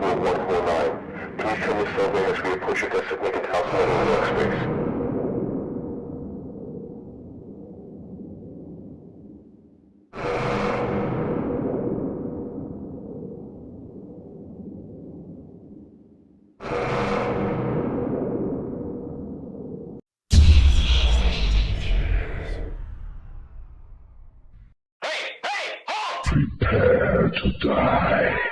14149. Please turn the cell ring as we approach your designated house metal workspace. Prepare to die.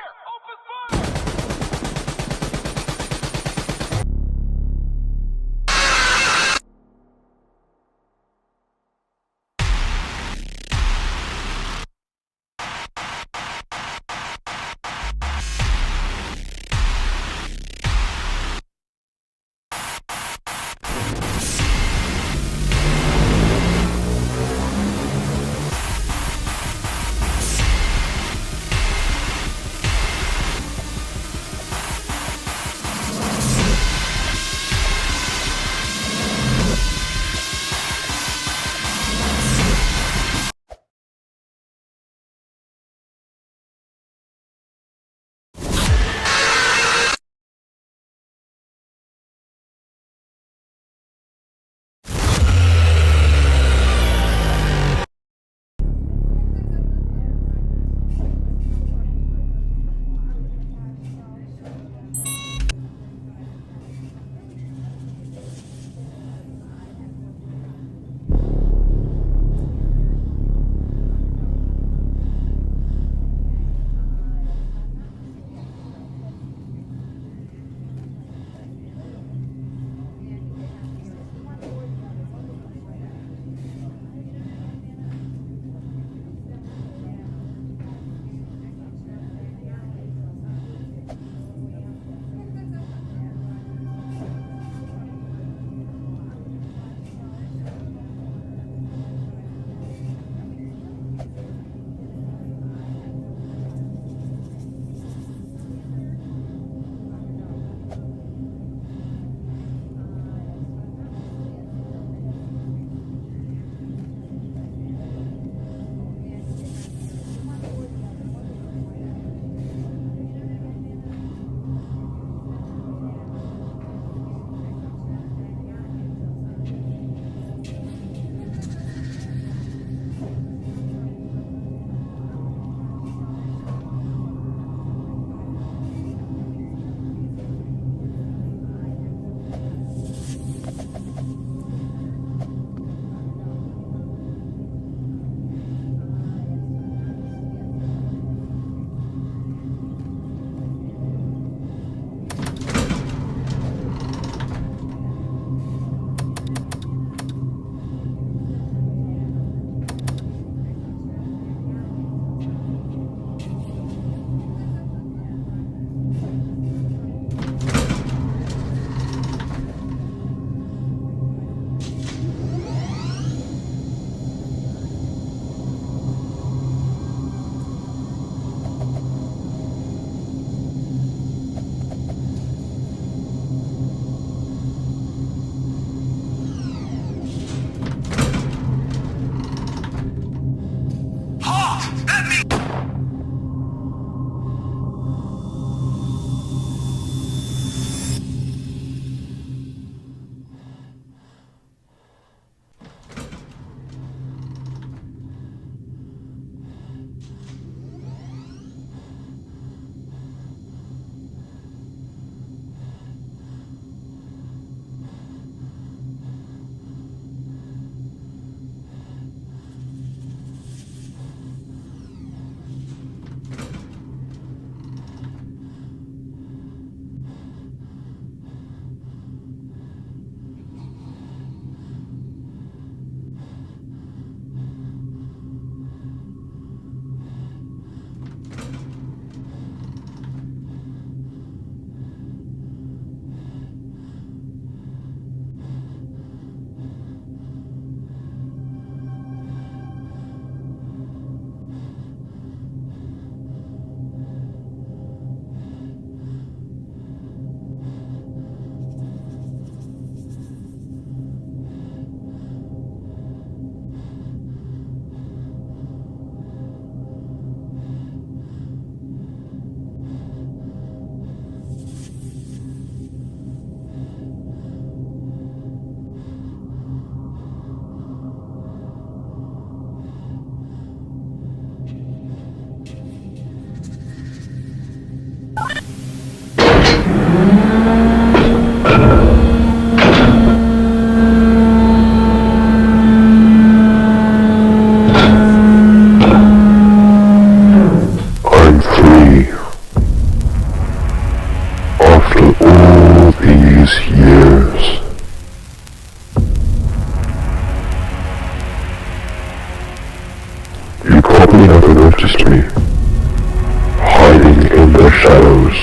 shadows,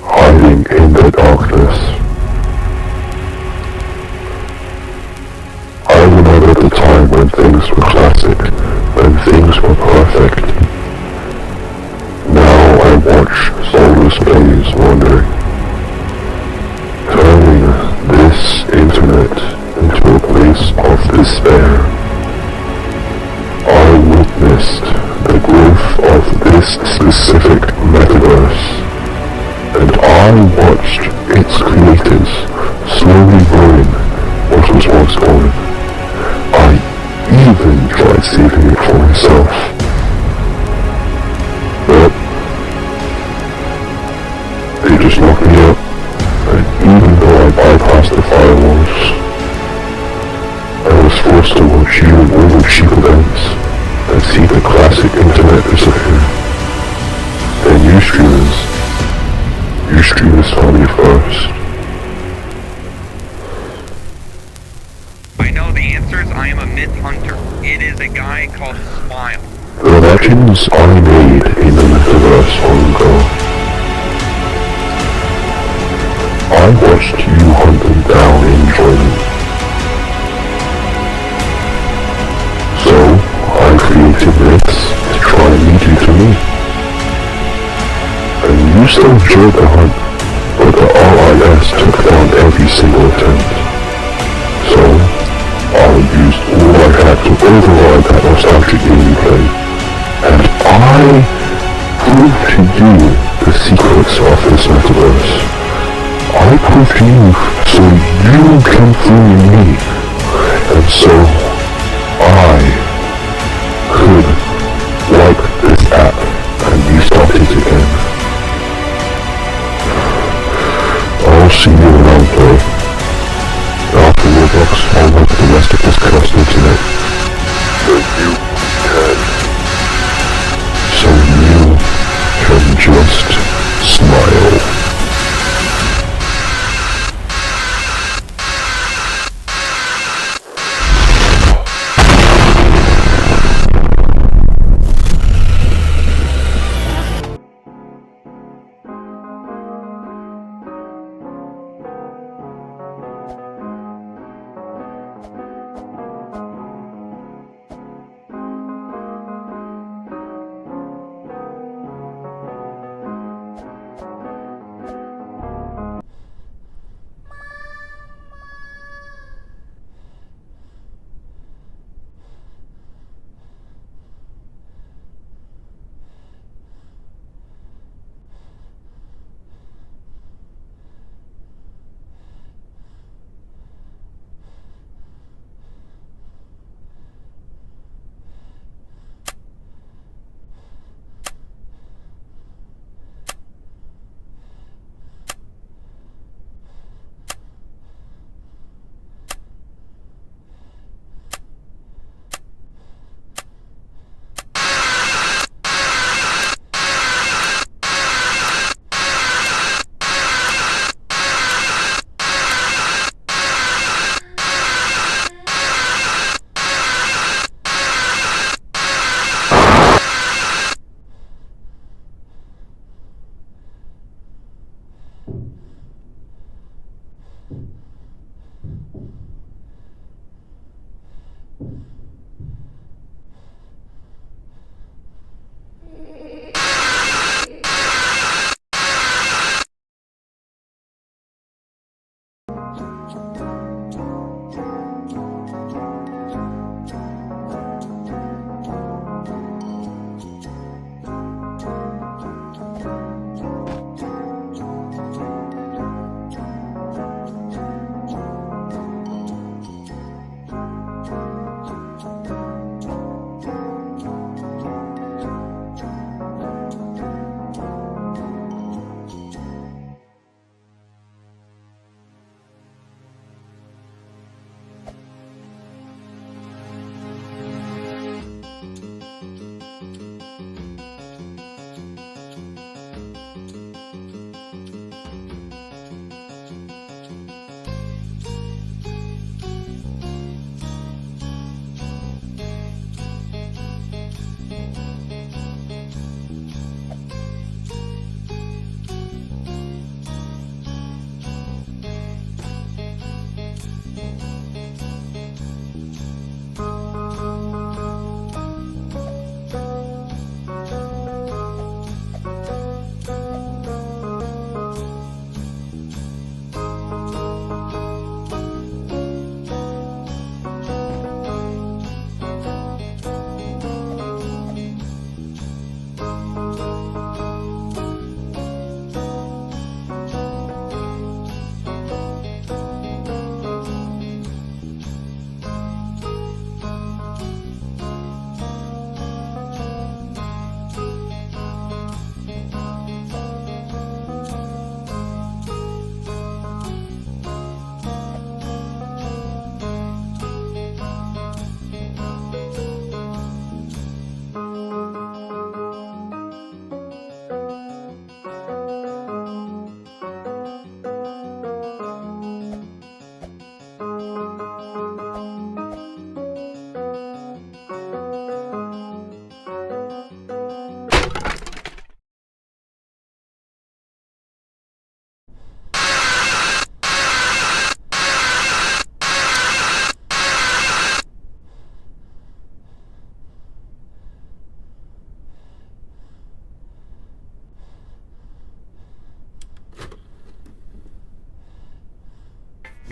hiding in the darkness. I remember the time when things were classic, when things were perfect. Now I watch soulless plays wandering, turning this internet into a place of despair. I witnessed the growth of this specific metaverse, and I watched its creators slowly ruin what was once gone. I even tried saving it for myself, but they just knocked me out, and even though I bypassed the firewalls, I was forced to watch you over cheap events and see the classic internet disappear. And you streamers saw me first. I know the answers. I am a myth hunter. It is a guy called Smile. The legends I made in the metaverse long ago. I watched you hunt them down and join them. So, I created myths to try and lead you to me. And you still enjoyed the hunt, but the RIS took down every single attempt. So, I used all I had to override that nostalgic game you played. And I proved to you the secrets of this metaverse. I proved to you so you can fool me. And so I could wipe this app and restart it again. I'll see you around though. After Roblox, I'll wipe the rest of this cursed internet. So you can. So you can just smile.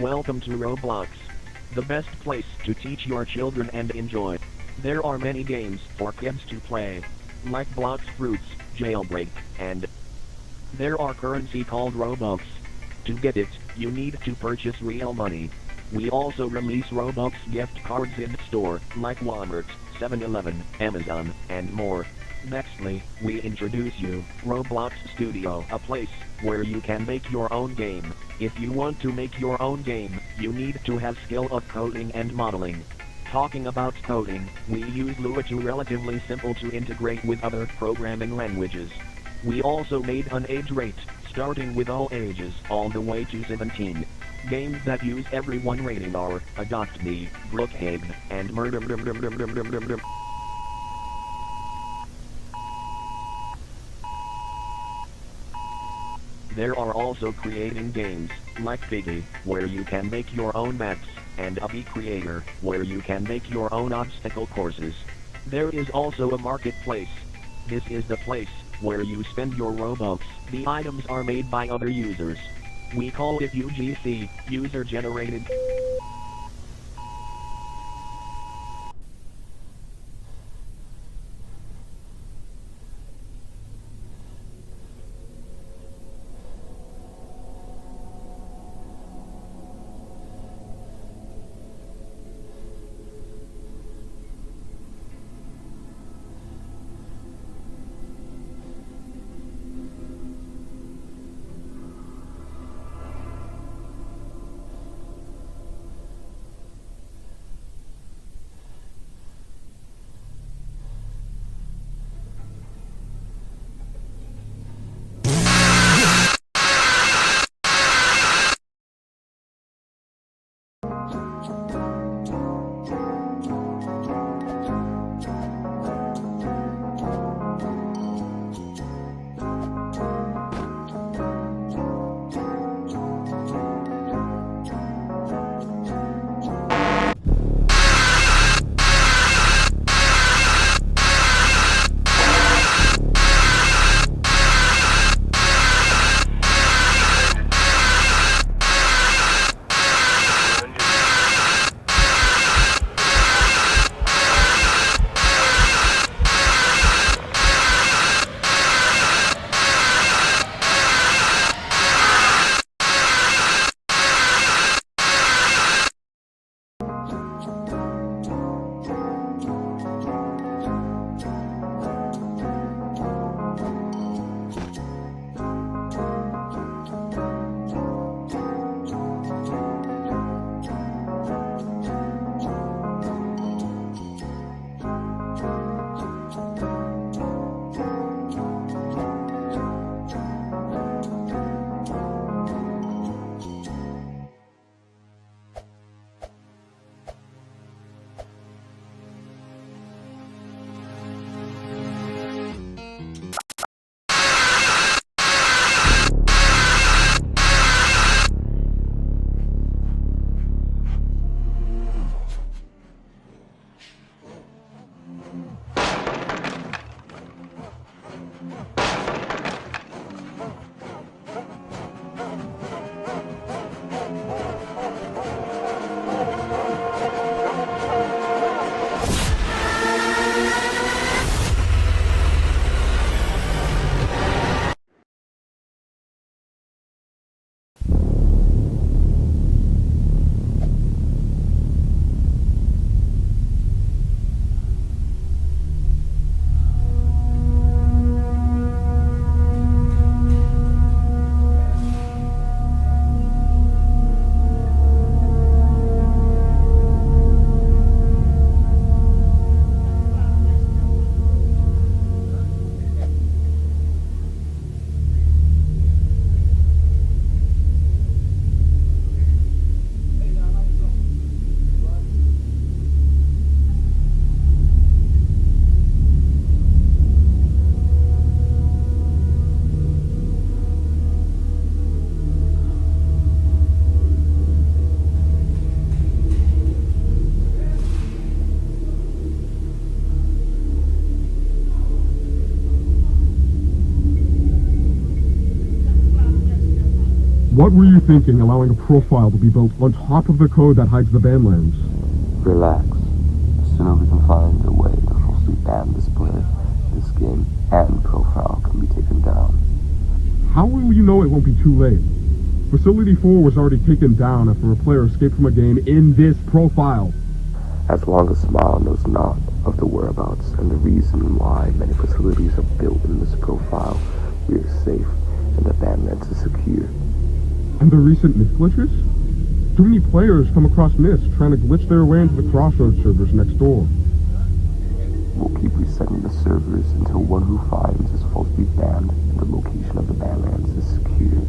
Welcome to Roblox, the best place to teach your children and enjoy. There are many games for kids to play, like Blocks Fruits, Jailbreak, and there are currency called Robux. To get it, you need to purchase real money. We also release Robux gift cards in store, like Walmart, 7-Eleven, Amazon, and more. Nextly, we introduce you, Roblox Studio, a place where you can make your own game. If you want to make your own game, you need to have skill of coding and modeling. Talking about coding, we use Lua to relatively simple to integrate with other programming languages. We also made an age rate, starting with all ages, all the way to 17. Games that use everyone rating are Adopt Me, Brookhaven, and Murder. There are also creating games, like Piggy, where you can make your own maps, and a Bee Creator, where you can make your own obstacle courses. There is also a marketplace. This is the place where you spend your Robux. The items are made by other users. We call it UGC, user generated. What were you thinking allowing a profile to be built on top of the code that hides the Badlands? Relax. The sooner we can find a way to falsely ban this player, this game and profile can be taken down. How will you know it won't be too late? Facility 4 was already taken down after a player escaped from a game in this profile. As long as Smile knows not of the whereabouts and the reason why many facilities are built in this profile, we are safe and the Badlands is secure. And the recent NIST glitches? Too many players come across NIST trying to glitch their way into the Crossroads servers next door. We'll keep resetting the servers until one who finds is falsely banned and the location of the Badlands is secure.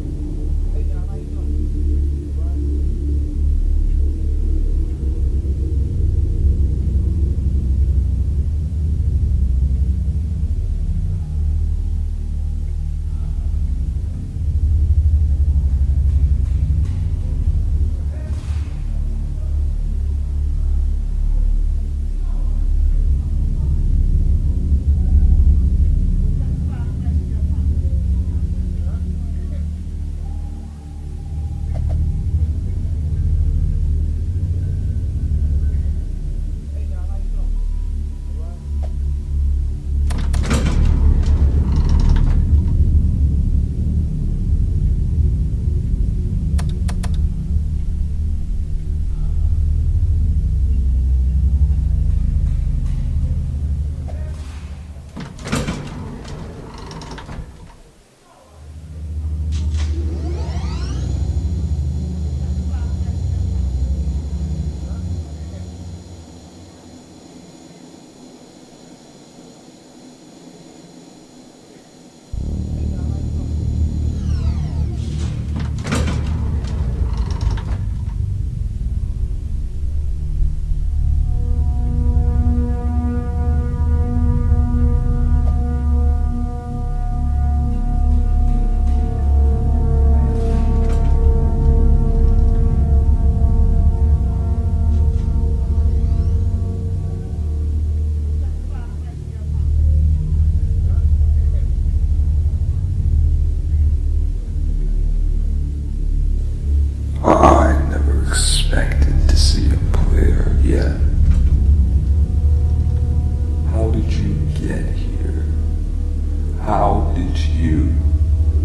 How did you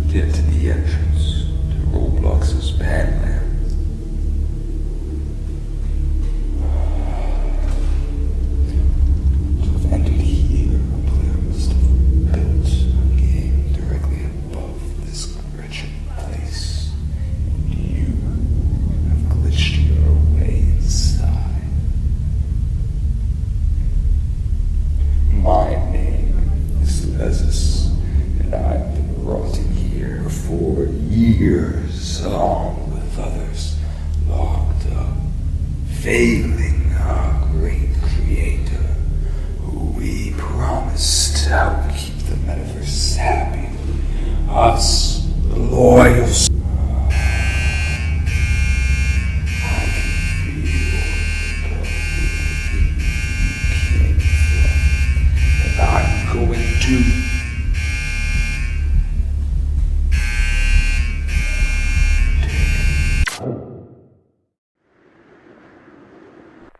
get to the entrance to Roblox's Badlands? To have entered here, a player must have built a game directly above this wretched place. And you have glitched your way inside. My name is Lezus, and I've been rotting here for years, along with others, locked up, failing our great creator, who we promised to help keep the metaverse happy. Us, the loyal. I can feel the came from, and I'm going to.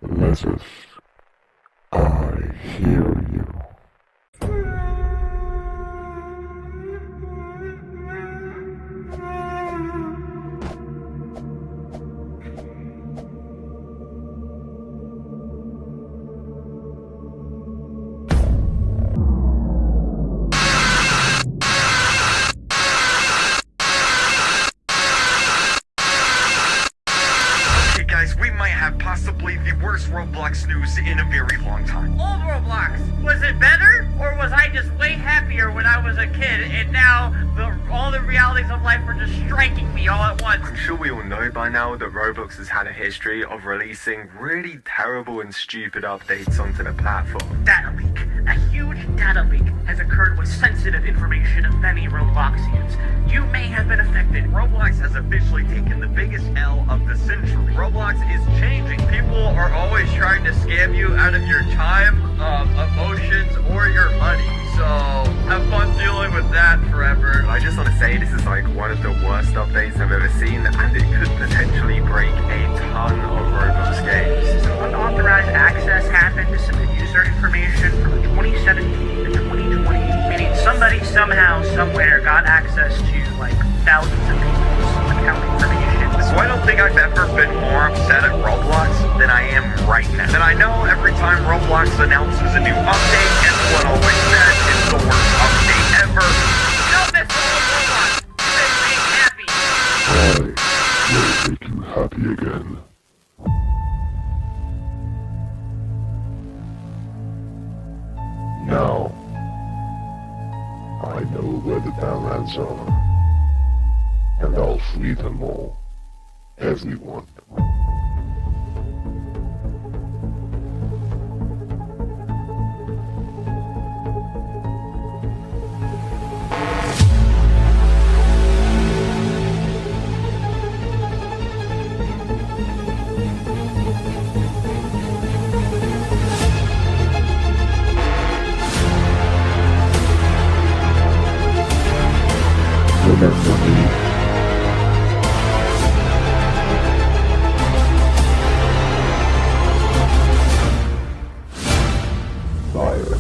Lezus, I hear you. Okay guys, we might have possibly the worst Roblox news in a very long time. Old Roblox, was it better, or was I just way happier when I was a kid, and now all the realities of life are just striking me all at once? I'm sure we all know by now that Roblox has had a history of releasing really terrible and stupid updates onto the platform. Data leak. A huge data leak has occurred with sensitive information of many Robloxians. You may have been affected. Roblox has officially taken the biggest L of the century. Roblox is changing. People are always trying to scam you out of your time, emotions, or your money. So have fun dealing with that forever. I just want to say this is like one of the worst updates I've ever seen, announces a new update, and what always said it's the worst update ever. Don't miss the whole Roblox. This makes me happy. I will make you happy again. Now, I know where the Badlands are, and I'll free them all. Everyone. Remember me. Fire.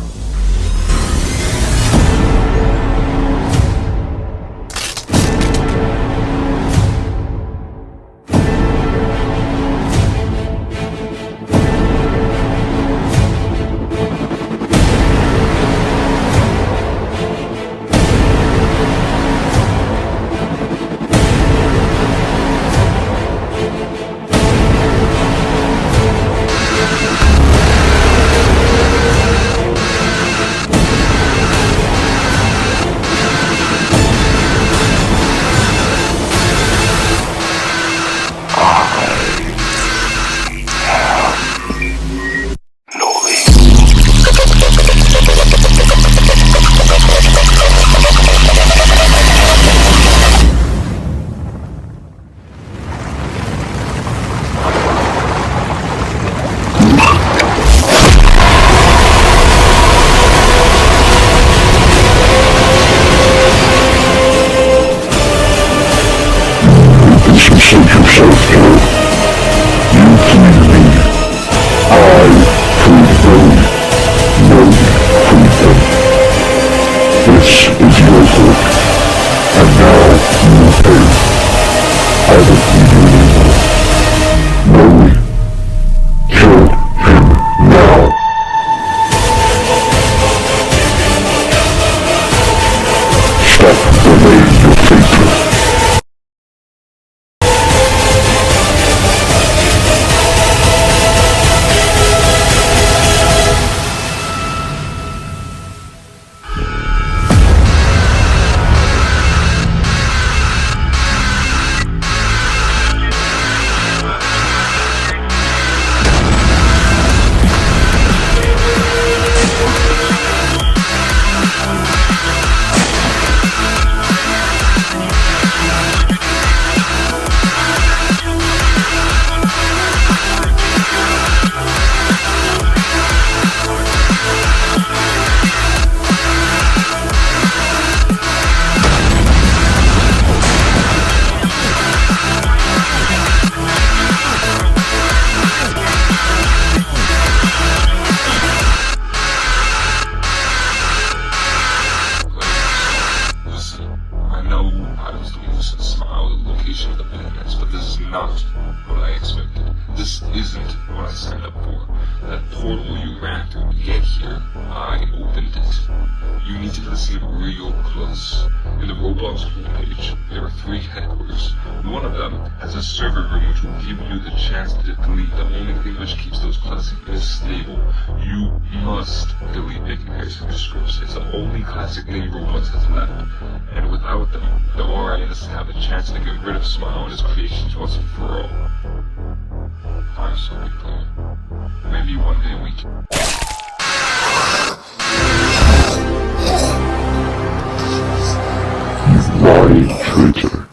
Traitor.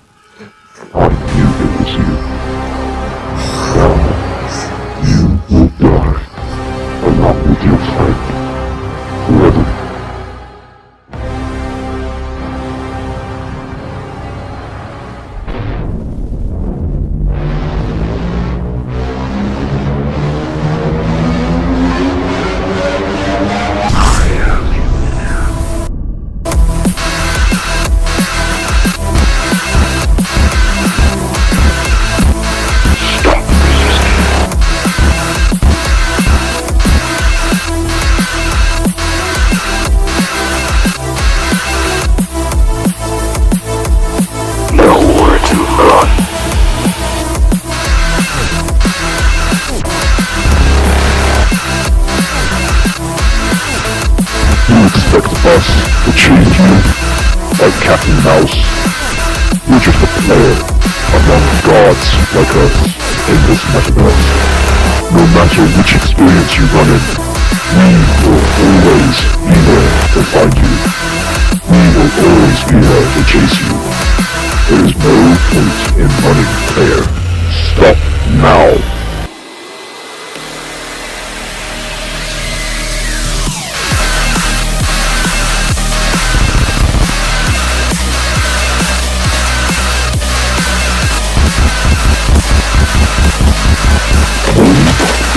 I knew it was you. Now, you will die, along with your friend, forever. like Captain Mouse. You're just a player among gods like us, and there's nothing else. No matter which experience you run in, we will always be there to find you. We will always be there to chase you. There is no point in running, player. Stop now.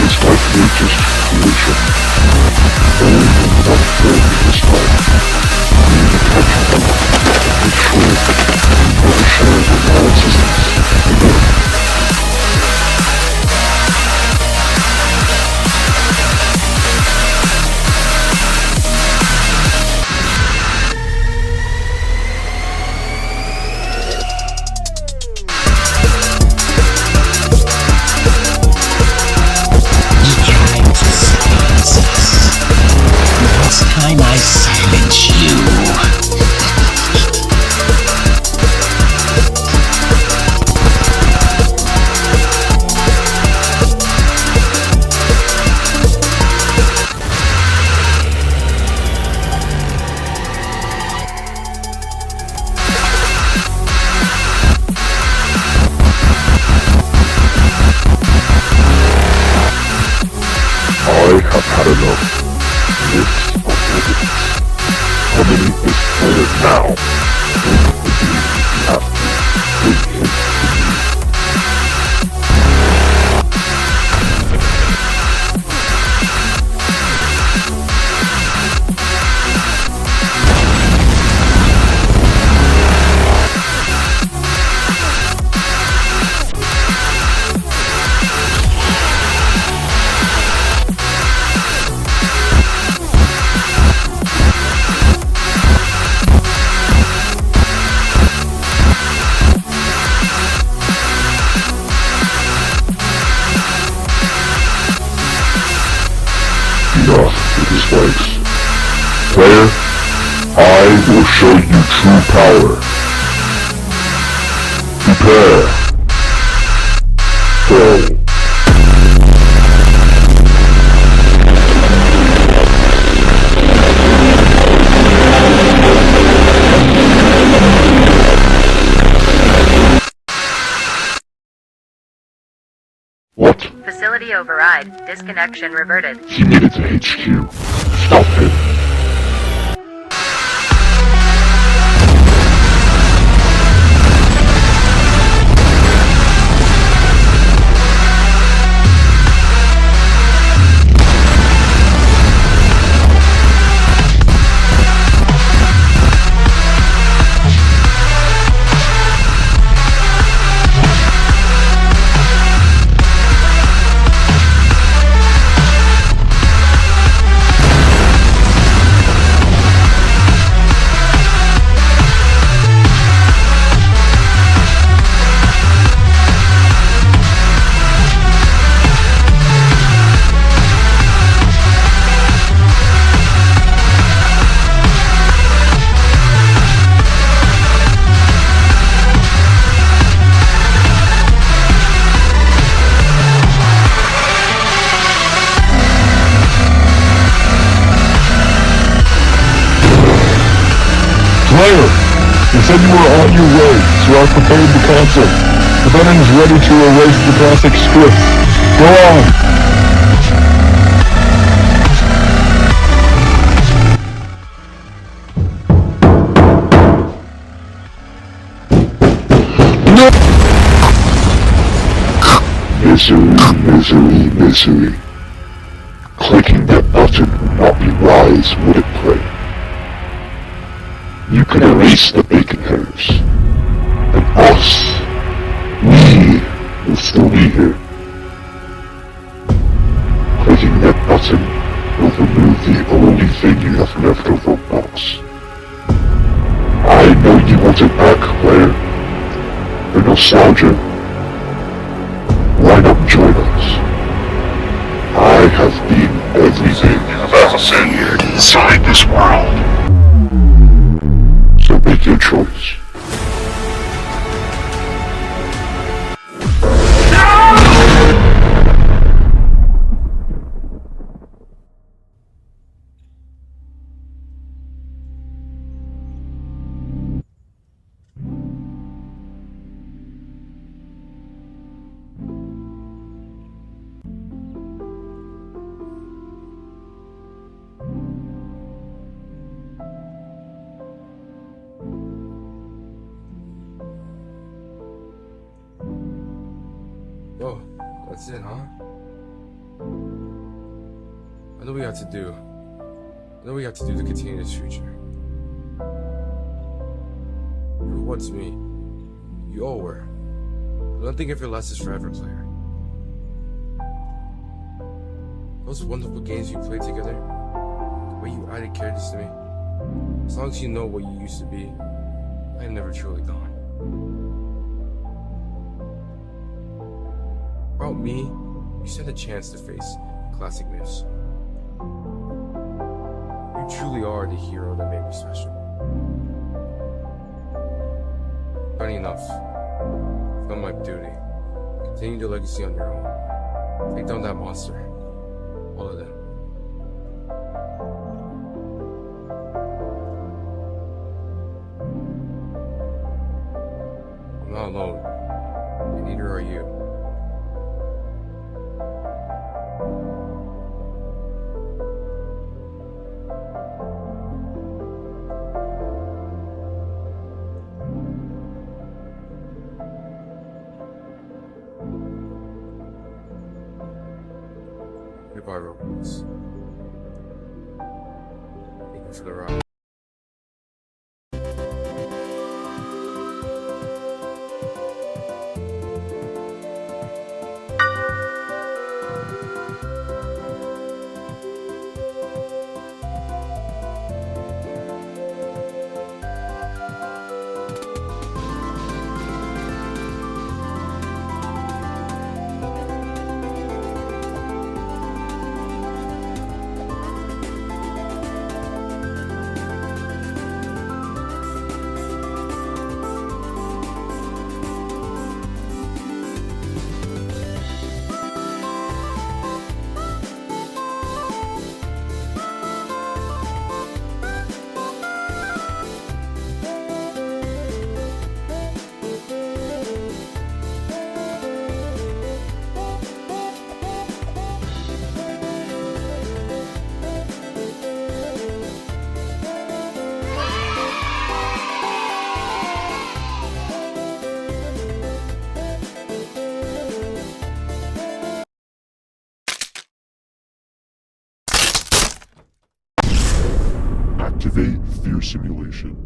It's like nature's creation. Only one thing is time. We catch them, make sure we never share their existence again. Time I silence you. I have had enough. This how many is player now? You have to bring him to me. Enough with his legs. Player, I will show you true power. Prepare. Go. What? Facility override. Disconnection reverted. He made it to HQ. Stop him. Player, you said you were on your way, so I prepared the console. The button is ready to erase the classic script. Go on! No! Misery, misery, misery. Clicking that button would not be wise, would it, player? You can erase the bacon hairs. And us, we will still be here. Clicking that button will remove the only thing you have left of Roblox. I know you want it back, player. The nostalgia. Why not join us? I have been everything I've ever feared inside this world. So make your choice. Oh, that's it, huh? What do we have to do? What do we have to do to continue this future? Who wants me? You all were. But don't think of your lessons forever, player. Those wonderful games you played together, the way you added characters to me, as long as you know what you used to be, I am never truly gone. About me, you stand a chance to face classic myths. You truly are the hero that made me special. Funny enough, I felt my duty. Continue the legacy on your own. Take down that monster. All of them. I'm not alone, and neither are you. Goodbye, Roblox. Thank you for the ride. Activate fear simulation.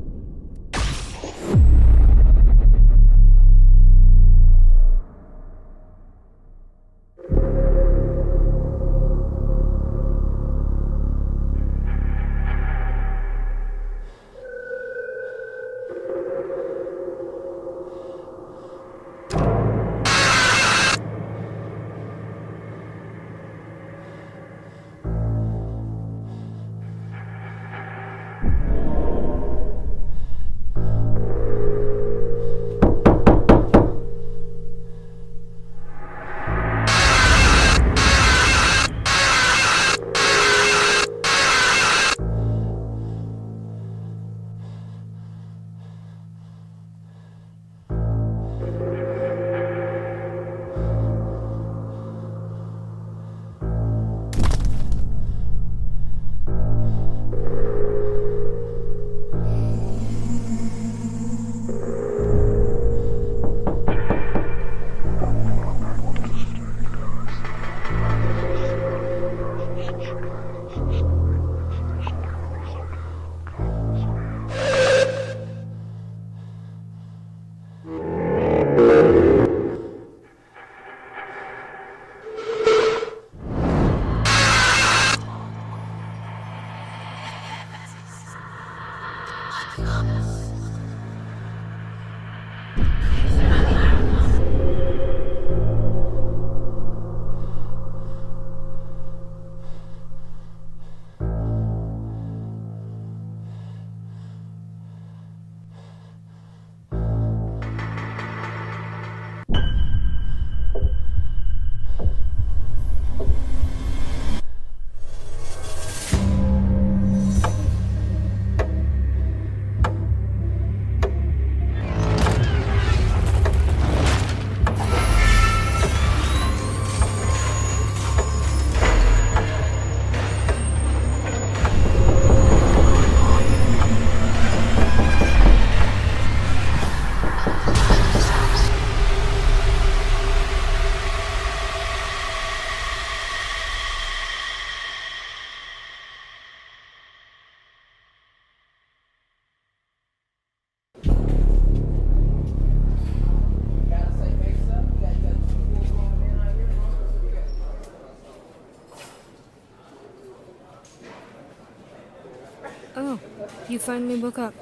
you finally woke up.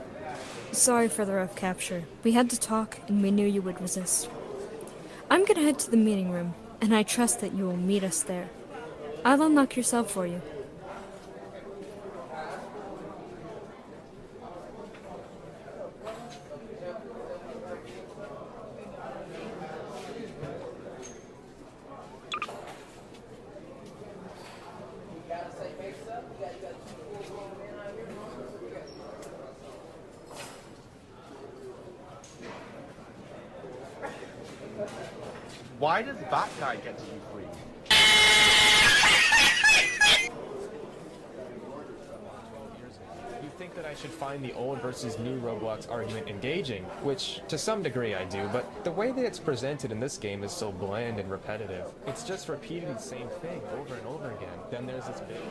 Sorry for the rough capture. We had to talk, and we knew you would resist. I'm gonna head to the meeting room, and I trust that you will meet us there. I'll unlock your cell for you. Why does that guy get to be free? You think that I should find the old versus new Roblox argument engaging, which to some degree I do, but the way that it's presented in this game is so bland and repetitive. It's just repeating the same thing over and over again. Then there's this big...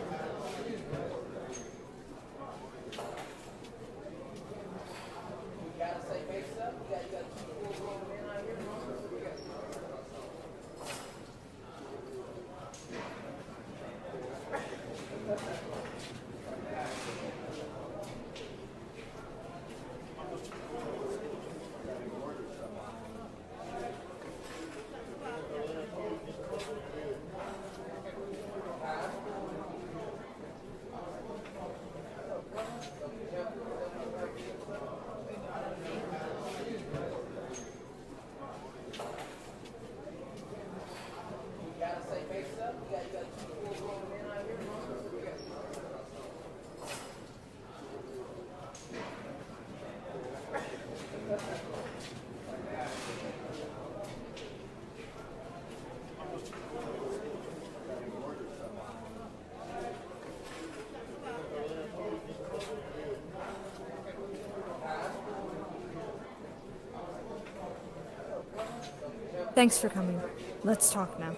Thanks for coming. Let's talk now.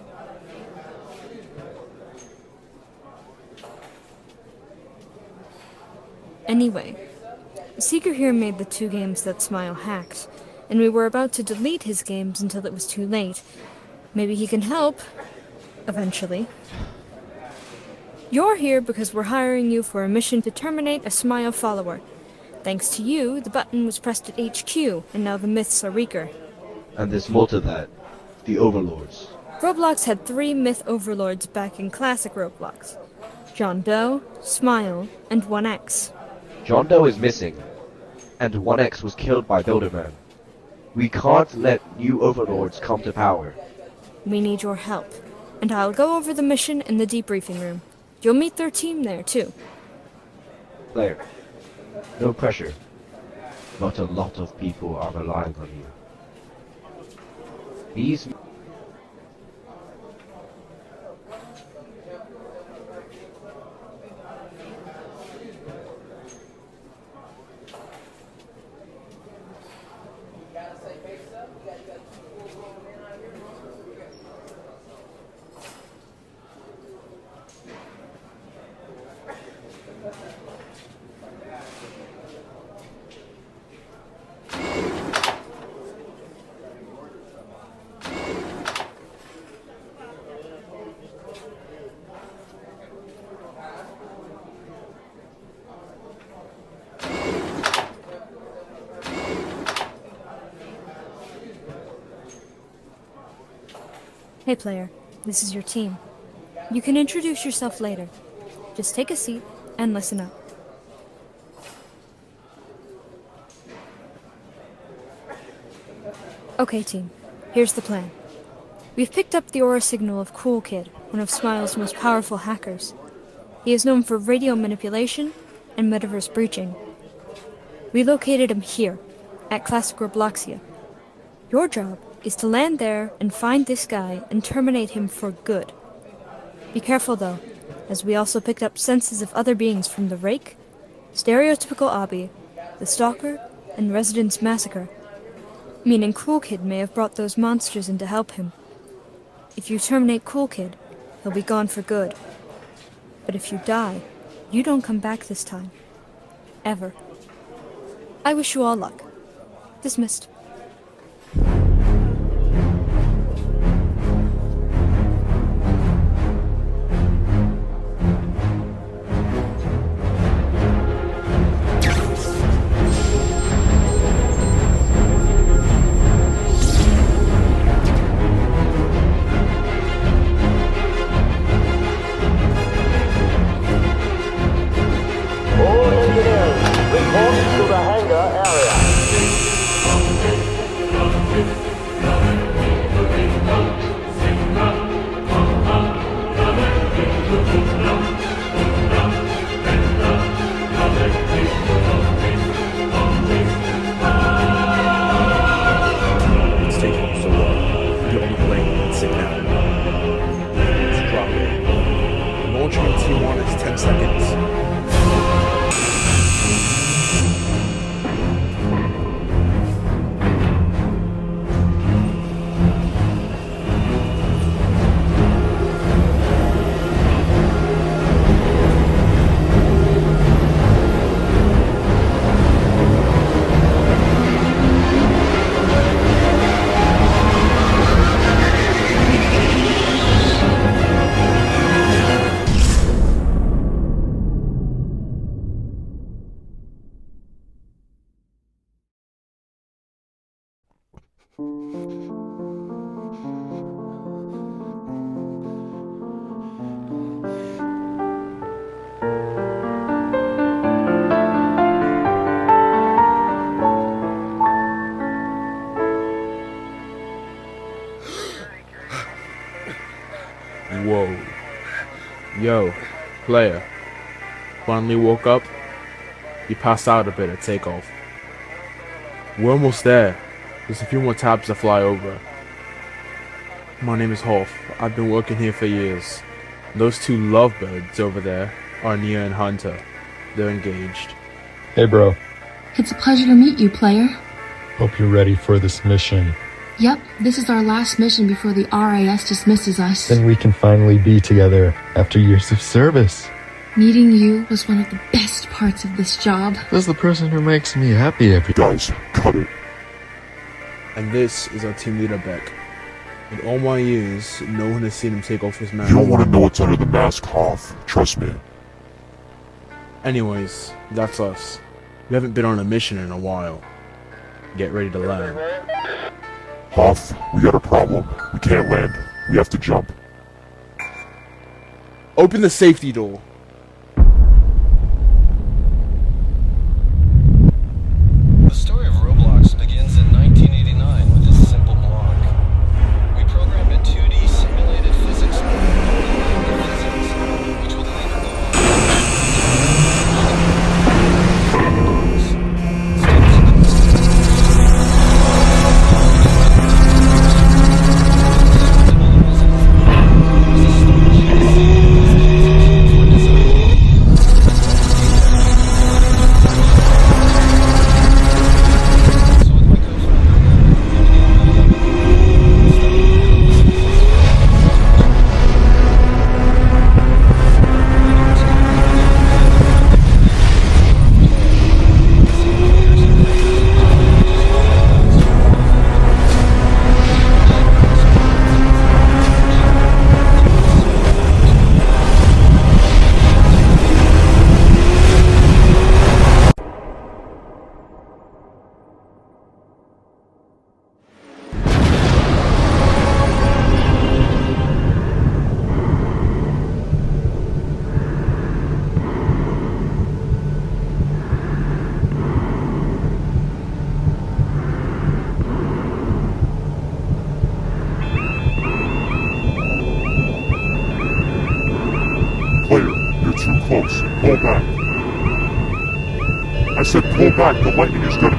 Anyway, Seeker here made the 2 games that Smile hacked, and we were about to delete his games until it was too late. Maybe he can help. Eventually. You're here because we're hiring you for a mission to terminate a Smile follower. Thanks to you, the button was pressed at HQ, and now the myths are weaker. And there's more to that. The Overlords. Roblox had 3 myth overlords back in classic Roblox. John Doe, Smile, and 1X. John Doe is missing, and 1X was killed by Builderman. We can't let new Overlords come to power. We need your help, and I'll go over the mission in the debriefing room. You'll meet their team there, too. Claire, no pressure, but a lot of people are relying on you. These... Hey player, this is your team. You can introduce yourself later. Just take a seat and listen up. Okay team, here's the plan. We've picked up the aura signal of Cool Kid, one of Smile's most powerful hackers. He is known for radio manipulation and metaverse breaching. We located him here, at Classic Robloxia. Your job is to land there and find this guy and terminate him for good. Be careful though, as we also picked up senses of other beings from the Rake, Stereotypical Obby, the Stalker, and Residence Massacre. Meaning Cool Kid may have brought those monsters in to help him. If you terminate Cool Kid, he'll be gone for good. But if you die, you don't come back this time. Ever. I wish you all luck. Dismissed. Whoa. Yo, player. Finally woke up? You passed out a bit at takeoff. We're almost there. There's a few more tabs to fly over. My name is Hoff. I've been working here for years. Those two lovebirds over there are Nia and Hunter. They're engaged. Hey bro, It's a pleasure to meet you, player. hope you're ready for this mission. Yep, this is our last mission before the RIS dismisses us. Then we can finally be together after years of service. Meeting you was one of the best parts of this job. That's the person who makes me happy every day. Guys, cut it. And this is our team leader, Beck. In all my years, no one has seen him take off his mask. You don't want to know what's under the mask, Hoff. Trust me. Anyways, that's us. We haven't been on a mission in a while. Get ready to land. Hoff, we got a problem. We can't land. We have to jump. Open the safety door. The story of Roblox begins in 1989 with this simple block. We programmed a 2D simulated physics which would later go Player, you're too close. Pull back. I said pull back. The lightning is gonna...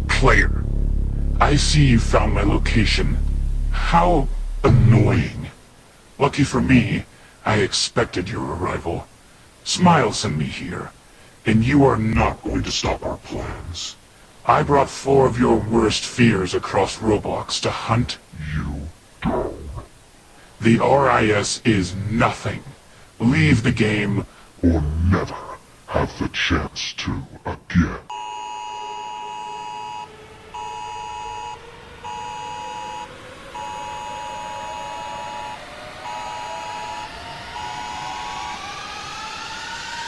Player, I see you found my location. How annoying. Lucky for me, I expected your arrival. Smile sent me here, and you are not going to stop our plans. I brought 4 of your worst fears across Roblox to hunt you down. The RIS is nothing. Leave the game, or never have the chance to again.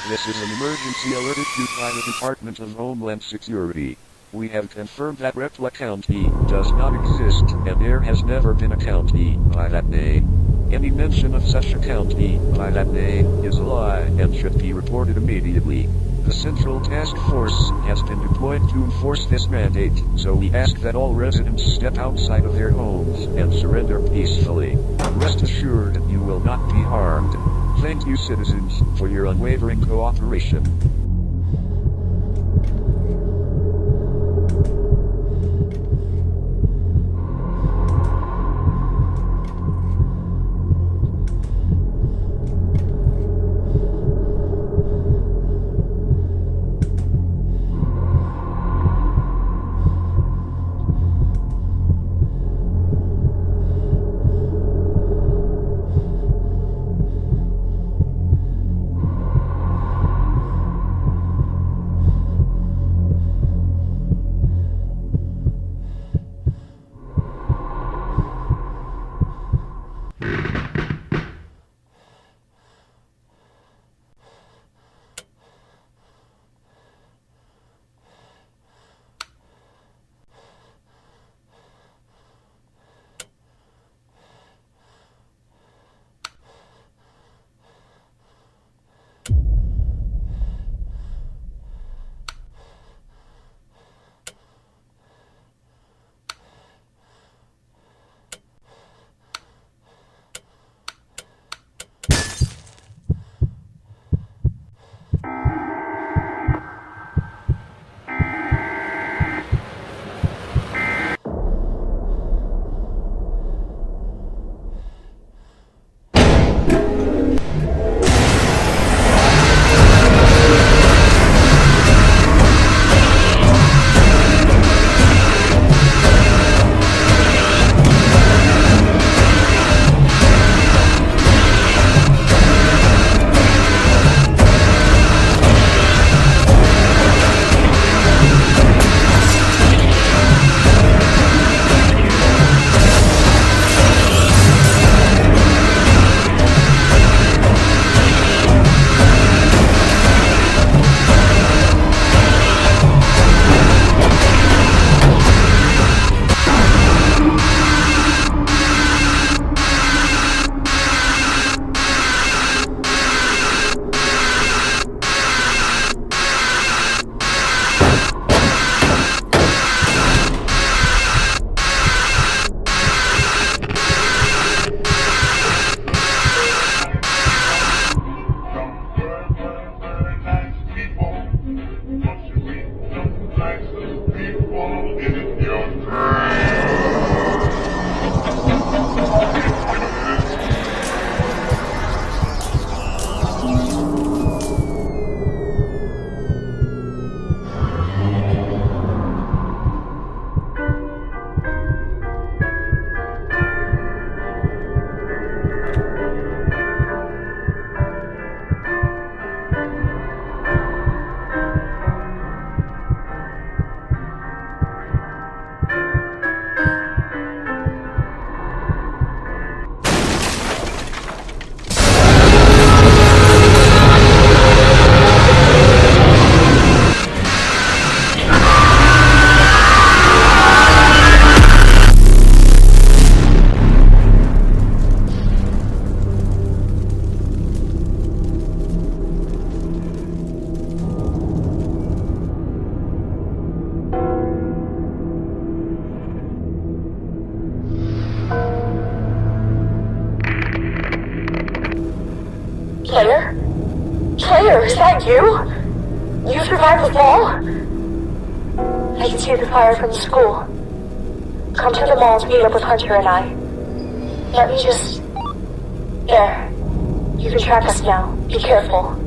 This is an emergency alert issued by the Department of Homeland Security. We have confirmed that Repla County does not exist, and there has never been a county by that name. Any mention of such a county by that name is a lie and should be reported immediately. The Central Task Force has been deployed to enforce this mandate, so we ask that all residents step outside of their homes and surrender peacefully. Rest assured that you will not be harmed. Thank you, citizens, for your unwavering cooperation. Claire, is that you? You survived the fall? I can see the fire from the school. Come to the mall to meet up with Hunter and I. Let me just... There. You can track us now. Be careful.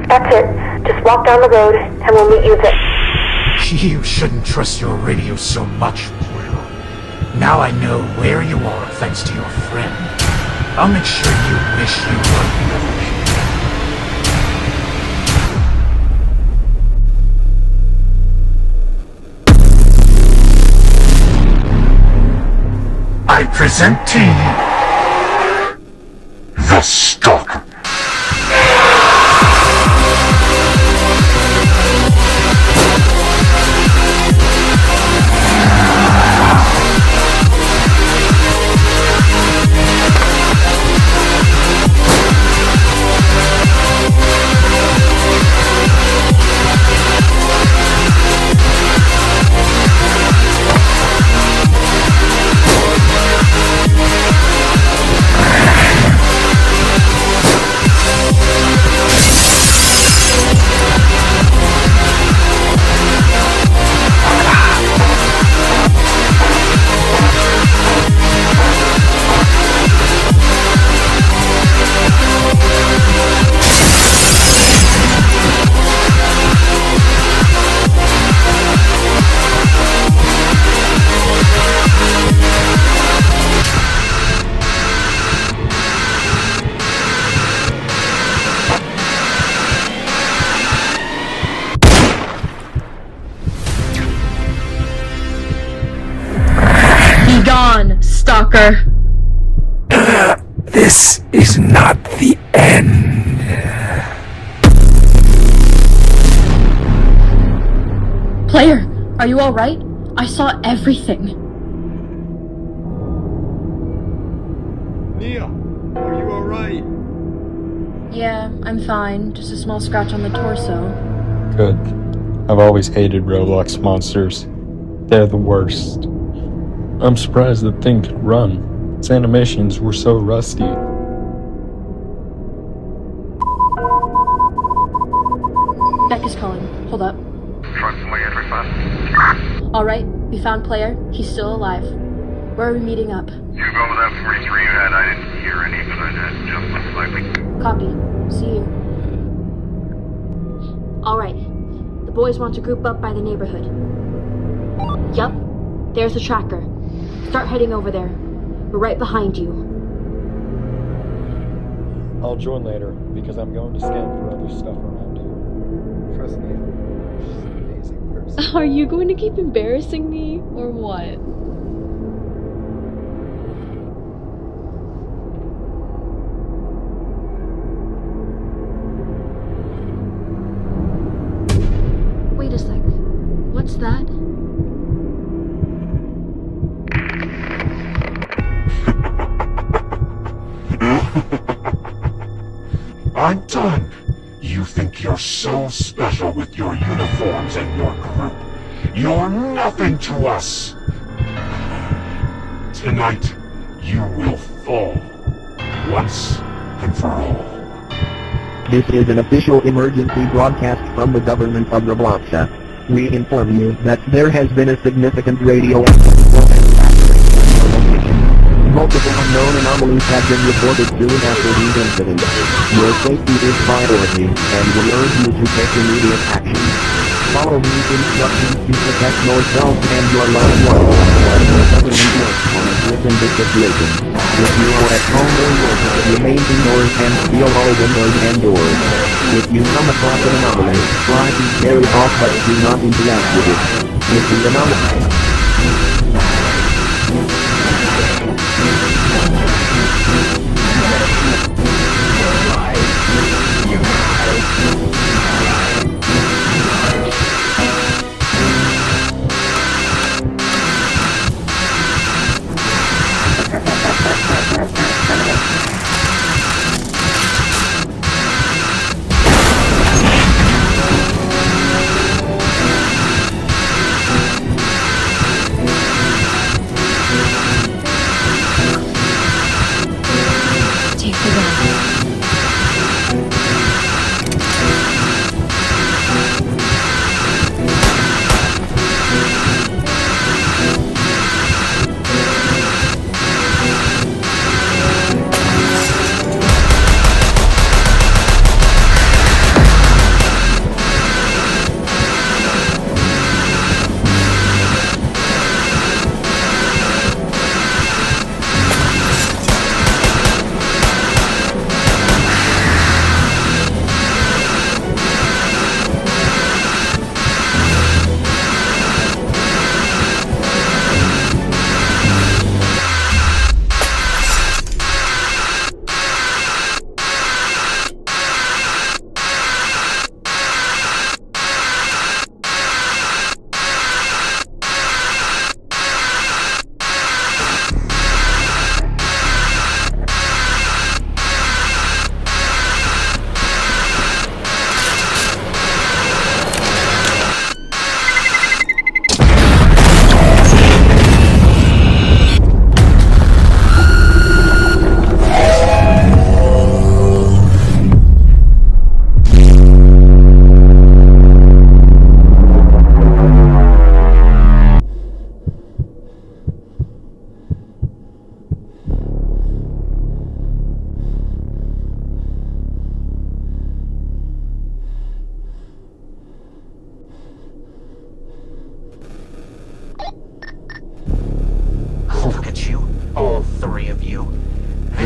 That's it. Just walk down the road, and we'll meet you there. You shouldn't trust your radio so much, Pueblo. Now I know where you are thanks to your friend. I'll make sure you wish you were never here. I present to you the Stalker. Stalker. This is not the end. Player, are you alright? I saw everything. Nia, are you alright? Yeah, I'm fine. Just a small scratch on the torso. Good. I've always hated Roblox monsters. They're the worst. I'm surprised the thing could run. Its animations were so rusty. Becca's calling. Hold up. Alright, we found Player. He's still alive. Where are we meeting up? You go with that 43 you had. I didn't hear any, but that just looks like we... Copy. See you. Alright. The boys want to group up by the neighborhood. Yup. There's the tracker. Start heading over there. We're right behind you. I'll join later, because I'm going to scan for other stuff around here. Trust me, she's an amazing person. Are you going to keep embarrassing me, or what? Wait a sec. What's that? I'm done. You think you're so special with your uniforms and your group. You're nothing to us. Tonight, you will fall. Once and for all. This is an official emergency broadcast from the government of Roblox. We inform you that there has been a significant radioactive multiple unknown anomalies have been reported soon after these incidents. Your safety is priority, and we urge you to take immediate action. Follow these instructions to protect yourself and your loved ones while the government works on a grip in this situation. If you are at home or work, remain indoors and seal all windows and doors. If you come across an anomaly, try to scare it off but do not interact with it. If the anomaly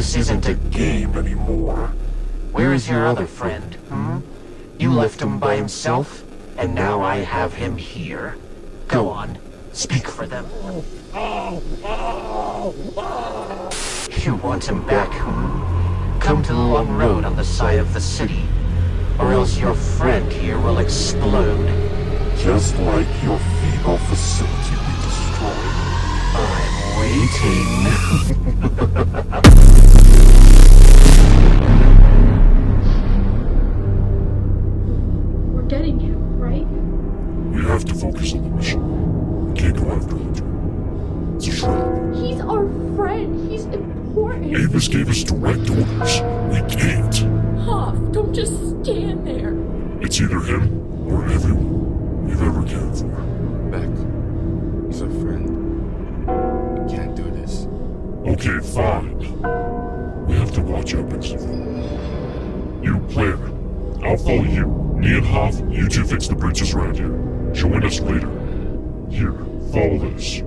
This isn't a game anymore. Where is your other friend, hmm? You left him by himself, and now I have him here. Go on, speak for them. You want him back, hmm? Come to the long road on the side of the city, or else your friend here will explode. Just like your feeble facility we destroyed. I'm waiting. We're getting him, right? We have to focus on the mission. We can't go after him. It's a trap. He's our friend. He's important. Avis gave us direct orders. We can't. Hoff, don't just stand there. It's either him or everyone we've ever cared for. Beck, he's our friend. We can't do this. Okay, fine. We have to watch our best. You, player. I'll follow you. Me and Hoff, you two fix the bridges around here. Join us later. Here, follow this.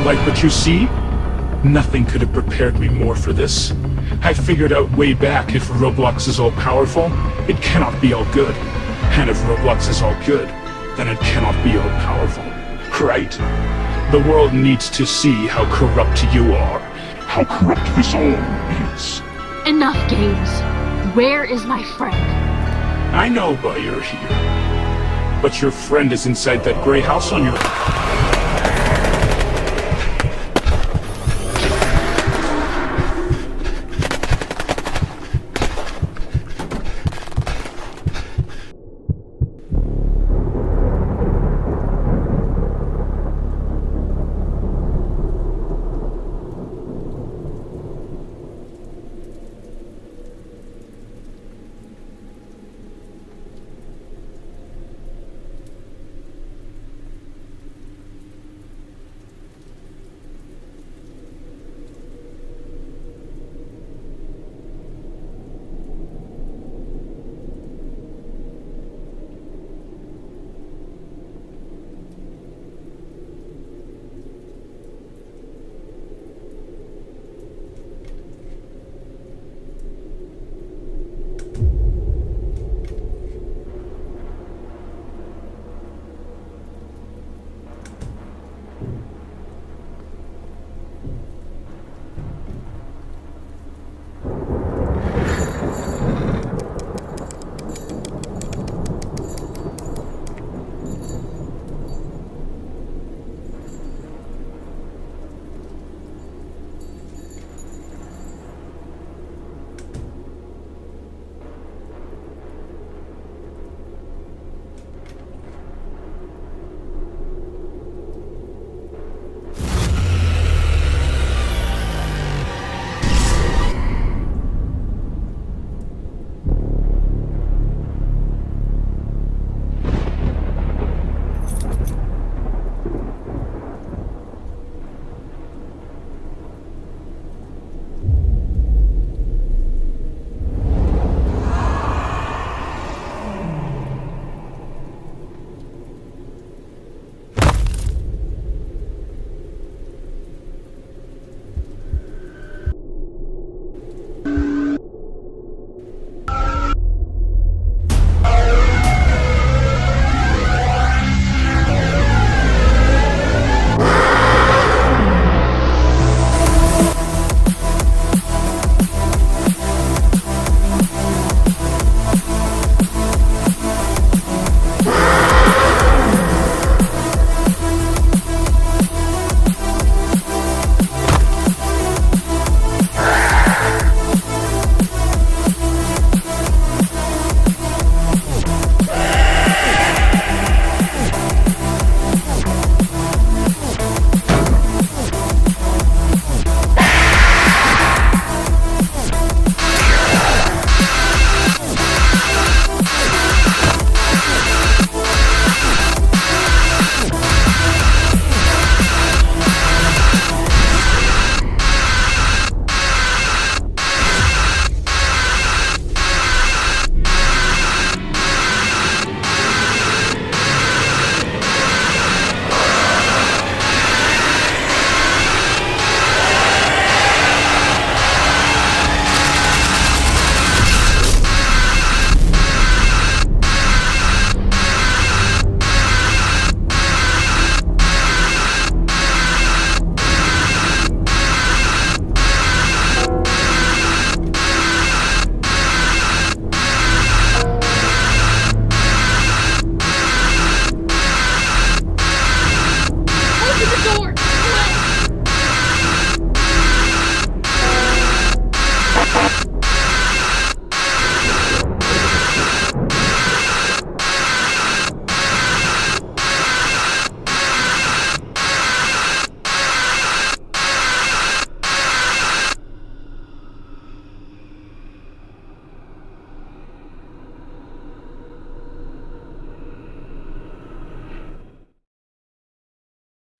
like what you see? Nothing could have prepared me more for this. I figured out way back if Roblox is all powerful, it cannot be all good. And if Roblox is all good, then it cannot be all powerful. Right? The world needs to see how corrupt you are. How corrupt this all is. Enough games. Where is my friend? I know why you're here. But your friend is inside that gray house on your...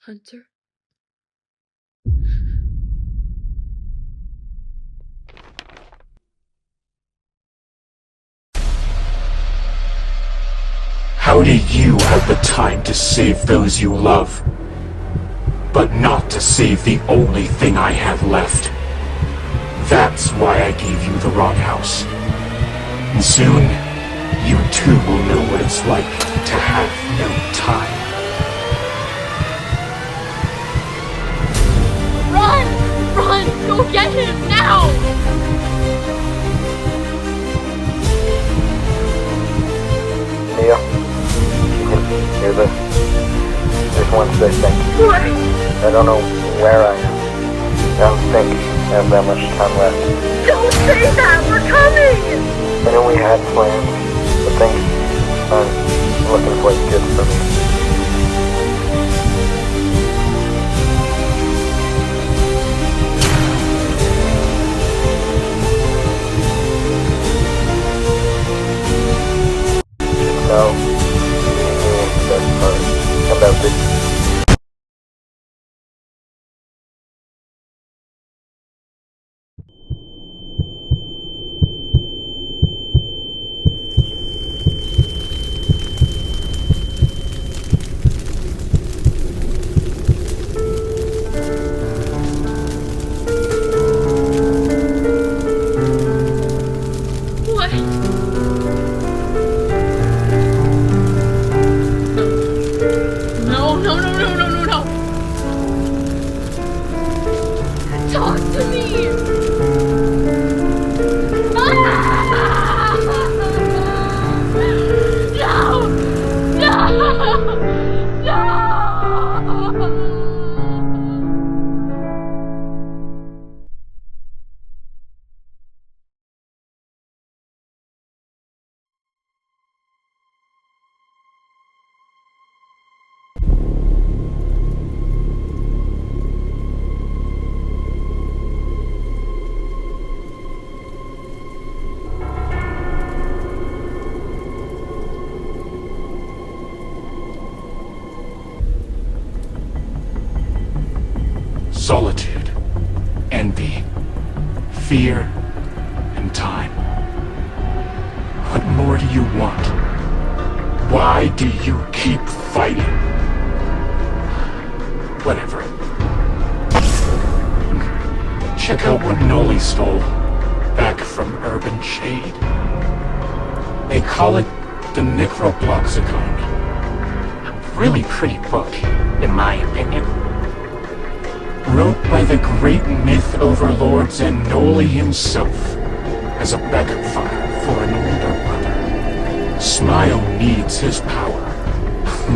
Hunter? How do you have the time to save those you love? but not to save the only thing I have left. That's why I gave you the wrong house. And soon, you too will know what it's like to have no time. Run! Run! Go get him now! Neil, you can hear this. Just want to say thank you. What? I don't know where I am. I don't think I have that much time left. Don't say that! We're coming! I know we had plans, but things aren't looking quite good for me. No, that's part about this. What? No, no, no, no, no, no, no! Talk to me! Ah! No! No! No! Solitude, envy, fear, and time. What more do you want? Why do you keep fighting? Whatever. Check out what Noli stole back from Urban Shade. They call it the Necroploxicon. Really pretty book, in my opinion. Wrote by the great myth overlord Noli himself as a backup file for an older brother. Smile needs his power,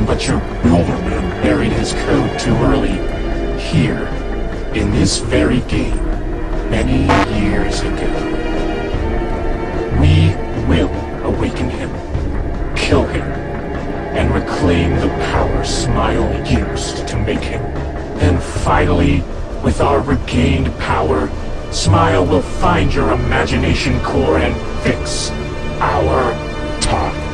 but your Builderman buried his code too early here, in this very game, many years ago. We will awaken him, kill him, and reclaim the power Smile used to make him. Then finally, with our regained power, Smile will find your imagination core and fix our time.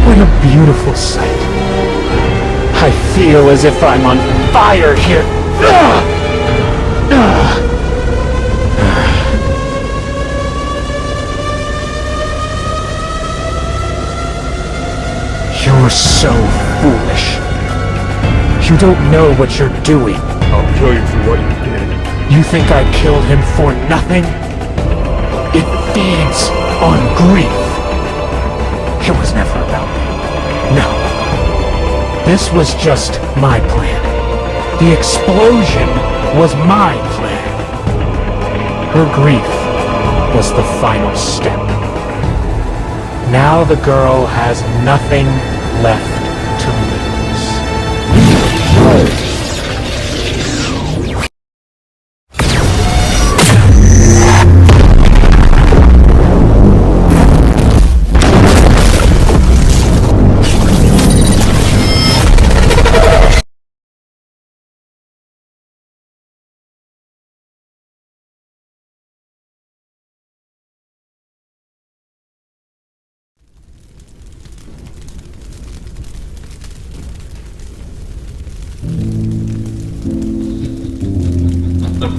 What a beautiful sight. I feel as if I'm on fire here. You're so foolish. You don't know what you're doing. I'll kill you for what you did. You think I killed him for nothing? It feeds on grief. It was never about me. No. This was just my plan. The explosion was my plan. Her grief was the final step. Now the girl has nothing left to lose. You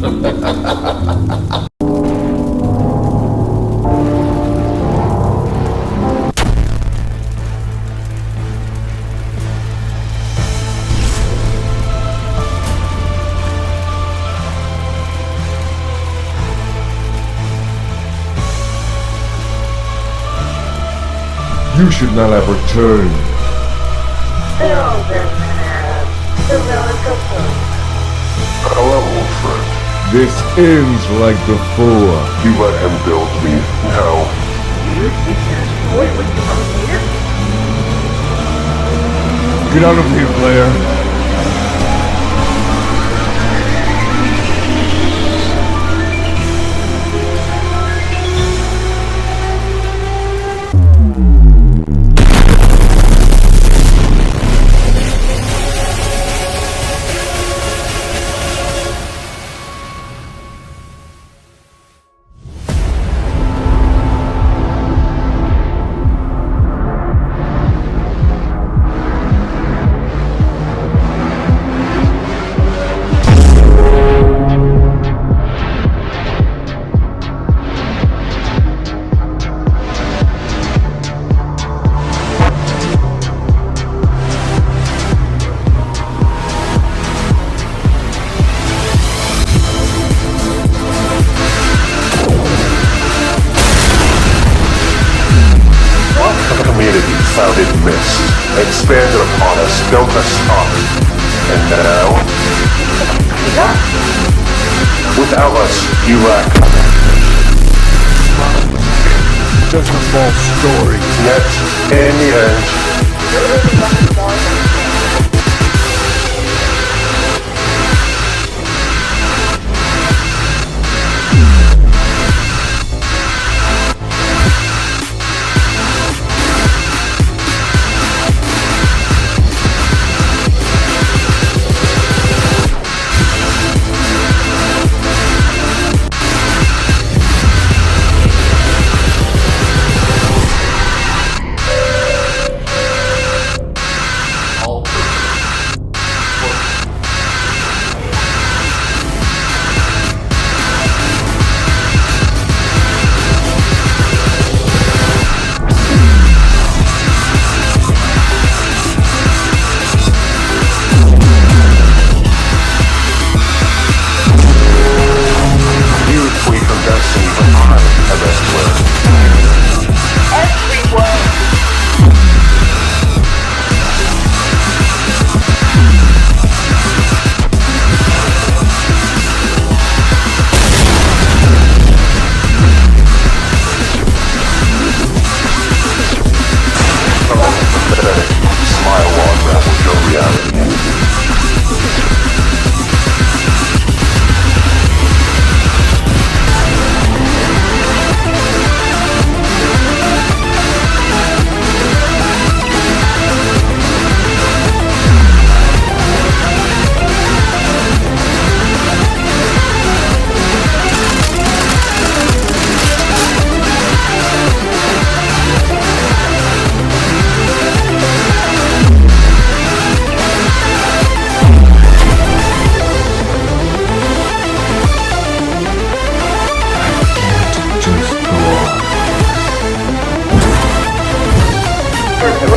should not have returned. Hello, old friend. This ends like before. You let him build me. Now. Get out of here, player. Founded mist, expanded upon us, built us up, and now, without us, you lack. Just a false story. Yet, in the end,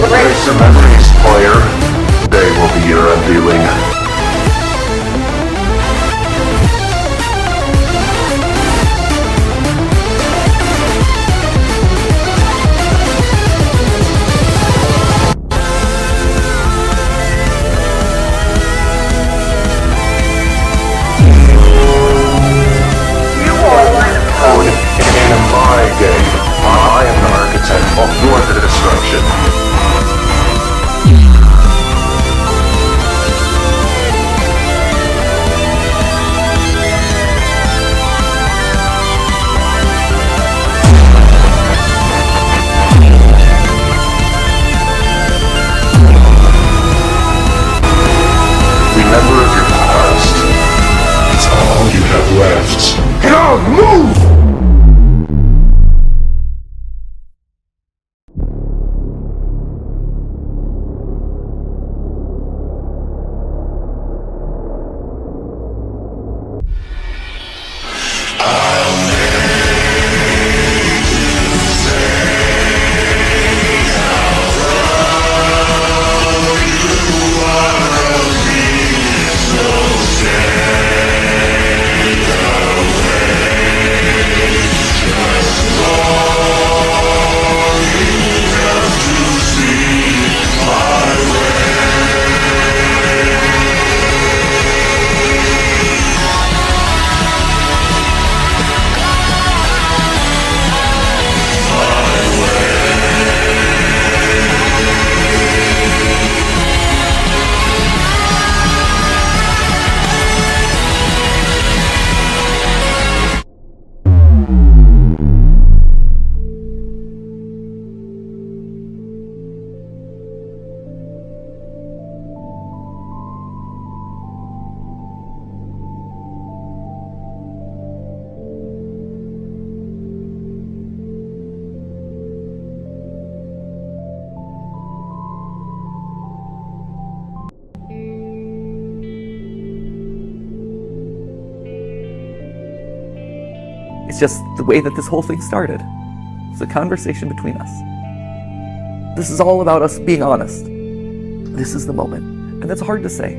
Erase the memories, player. They will be your unveiling. In my game, I am the architect of your destruction. Remember of your past. It's all you have left. Get on, move! It's just the way that this whole thing started. It's a conversation between us. This is all about us being honest. This is the moment. And that's hard to say,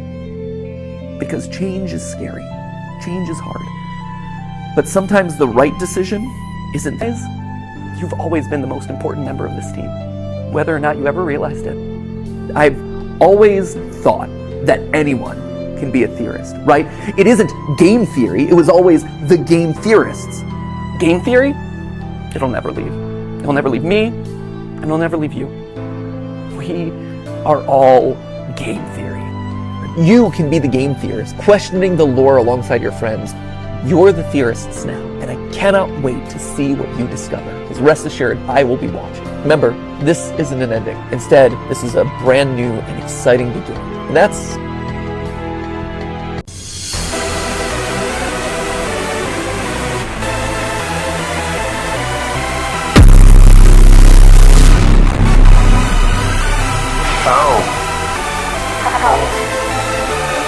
because change is scary. Change is hard. But sometimes the right decision isn't. You've always been the most important member of this team, whether or not you ever realized it. I've always thought that anyone can be a theorist, right? It isn't game theory, it was always the game theorists. Game theory? It'll never leave. It'll never leave me, and it'll never leave you. We are all game theory. You can be the game theorist, questioning the lore alongside your friends. You're the theorists now, and I cannot wait to see what you discover. Because rest assured, I will be watching. Remember, this isn't an ending. Instead, this is a brand new and exciting beginning. And that's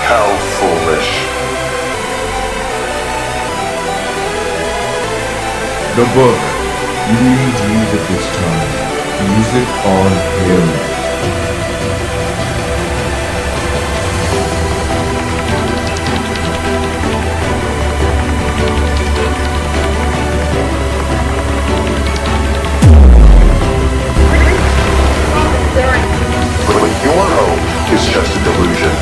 How foolish. The book. You need to use it this time. Use it on him. But your hope is just a delusion.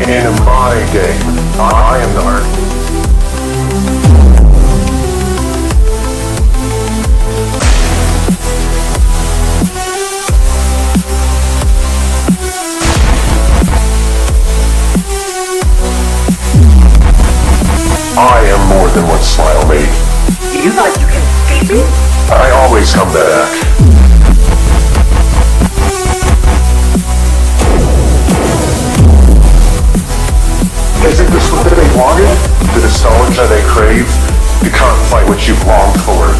In my game, I am the art. I am more than what Smile made. You like you can escape me? I always come back. Isn't this what they wanted? The nostalgia they crave? You can't fight what you've longed for.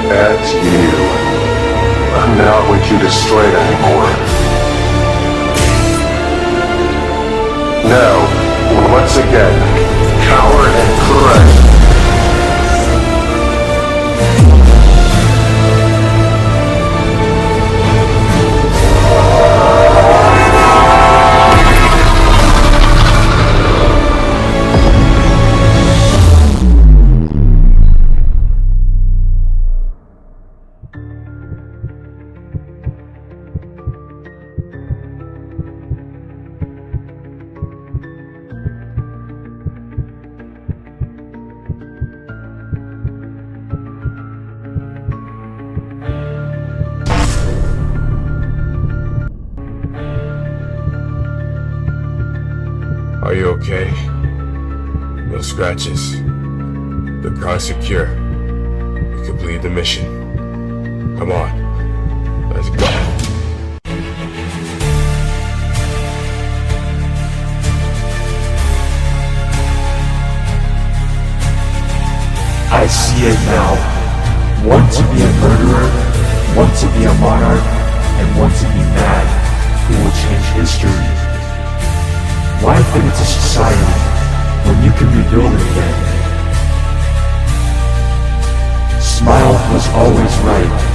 At you. I'm not what you destroyed anymore. Now, once again, cower and correct. Are you okay? No scratches. The car's secure. We completed the mission. Come on. Let's go. I see it now. Want to be a murderer? Want to be a monarch? and want to be mad who will change history? Why fit into society when you can rebuild it again? Smile was always right.